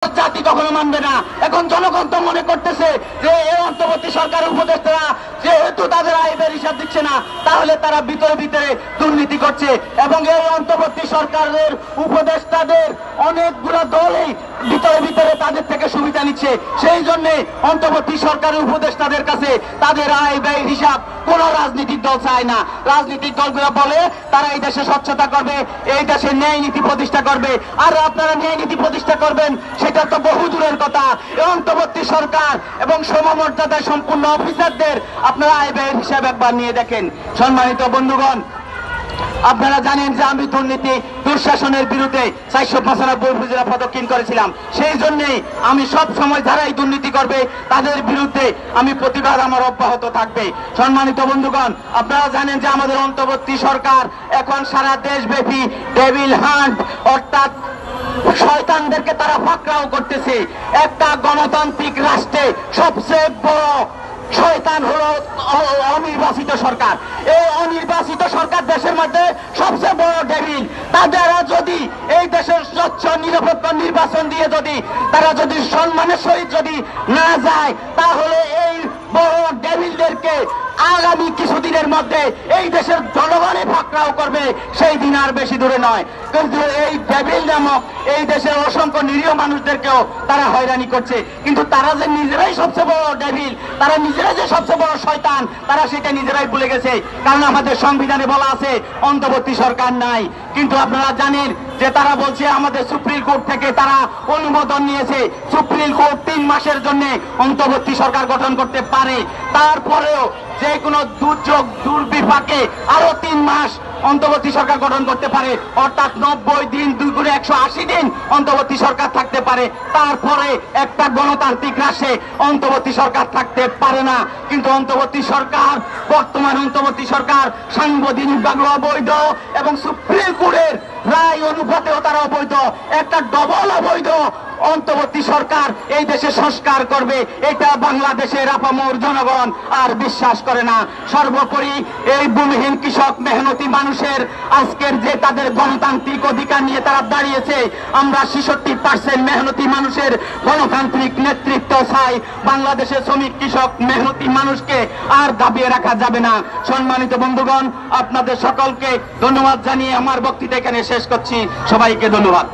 জাতি কখনো মানবে না। এখন জনগণ তো মনে করতেছে যে এই অন্তর্বর্তী সরকারের উপদেষ্টারা যেহেতু তাদের আয়ের হিসাব দিচ্ছে না, তাহলে তারা ভিতরে ভিতরে দুর্নীতি করছে এবং এই অন্তর্বর্তী সরকারের উপদেষ্টাদের অনেকগুলো দলই ভিতরে ভিতরে তাদের থেকে সুবিধা নিচ্ছে। সেই জন্য অন্তর্বর্তী সরকারের উপদেষ্টাদের কাছে তাদের আয় ব্যয়ের হিসাব কোন রাজনৈতিক দল চায় না। রাজনৈতিক দলগুলো বলে তারা এই দেশে স্বচ্ছতা করবে, এই দেশে ন্যায় নীতি প্রতিষ্ঠা করবে। আর আপনারা ন্যায় নীতি প্রতিষ্ঠা করবেন সেটা তো বহু দূরের কথা। অন্তর্বর্তী সরকার এবং সমমর্যাদায় সম্পূর্ণ অফিসারদের আপনারা আয় ব্যয়ের হিসাব একবার নিয়ে দেখেন। সম্মানিত বন্ধুগণ, আপনারা জানেন যে আমি দুর্নীতি দুঃশাসনের বিরুদ্ধে 495 উপজেলা প্রদক্ষিণ করেছিলাম। সেই জন্যই আমি সব সময় যারা এই দুর্নীতি করবে তাদের বিরুদ্ধে আমি প্রতিবাদ আমার অব্যাহত থাকবে। সম্মানিত বন্ধুগণ, আপনারা জানেন যে আমাদের অন্তর্বর্তী সরকার এখন সারা দেশব্যাপী ডেভিল হান্ট অর্থাৎ শয়তানদেরকে তারা পাকড়াও করতেছে। একটা গণতান্ত্রিক রাষ্ট্রে সবচেয়ে বড় শয়তান হলো অনির্বাচিত সরকার। এই অনির্বাচিত সরকার দেশের মধ্যে সবচেয়ে বড় ডেভিল। তারা যদি এই দেশের স্বচ্ছ নিরপেক্ষ নির্বাচন দিয়ে যদি তারা যদি সম্মানের সহিত যদি না যায়, তাহলে এই বড় ডেভিলদেরকে আগামী কিছুদিনের মধ্যে এই দেশের জনগণে পাকড়াও করবে। সেই দিন আর বেশি দূরে নয়। কিন্তু এই ডেভিল নামক এই দেশের অসংখ্য নিরীহ মানুষদেরকেও তারা হয়রানি করছে। কিন্তু তারা যে নিজেরাই সবচেয়ে বড় ডেভিল, তারা নিজেরাই যে সবচেয়ে বড় শয়তান, তারা সেটা নিজেরাই ভুলে গেছে। কারণ আমাদের সংবিধানে বলা আছে অন্তর্বর্তী সরকার নাই। কিন্তু আপনারা জানেন যে তারা বলছে আমাদের সুপ্রিম কোর্ট থেকে তারা অনুমোদন নিয়েছে। সুপ্রিম কোর্ট 3 মাসের জন্য অন্তর্বর্তী সরকার গঠন করতে পারে। তারপরেও যে কোনো দুর্যোগ দুর্বিপাকে আরো 3 মাস অন্তর্বর্তী সরকার গঠন করতে পারে। অর্থাৎ 90 দিন 2 গুণে 180 দিন অন্তর্বর্তী সরকার থাকতে পারে। তারপরে একটা গণতান্ত্রিক রাষ্ট্রে অন্তর্বর্তী সরকার থাকতে পারে না। কিন্তু অন্তর্বর্তী সরকার, বর্তমান অন্তর্বর্তী সরকার সাংবিধানিকভাবে অবৈধ এবং সুপ্রিম কোর্টের রায় অনুপাতেও তারা অবৈধ। একটা ডবল অবৈধ অন্তর্বর্তী সরকার এই দেশে সংস্কার করবে, এটা বাংলাদেশের আপামর জনগণ আর বিশ্বাস করে না। সর্বোপরি এই ভূমিহীন কৃষক মেহনতি মানুষের আজকের যে তাদের গণতান্ত্রিক অধিকার নিয়ে তারা দাঁড়িয়েছে, আমরা 66% মেহনতি মানুষের গণতান্ত্রিক নেতৃত্ব চাই। বাংলাদেশের শ্রমিক কৃষক মেহনতি মানুষকে আর দাবিয়ে রাখা যাবে না। সম্মানিত বন্ধুগণ, আপনাদের সকলকে ধন্যবাদ জানিয়ে আমার বক্তৃতা এখানে শেষ করছি। সবাইকে ধন্যবাদ।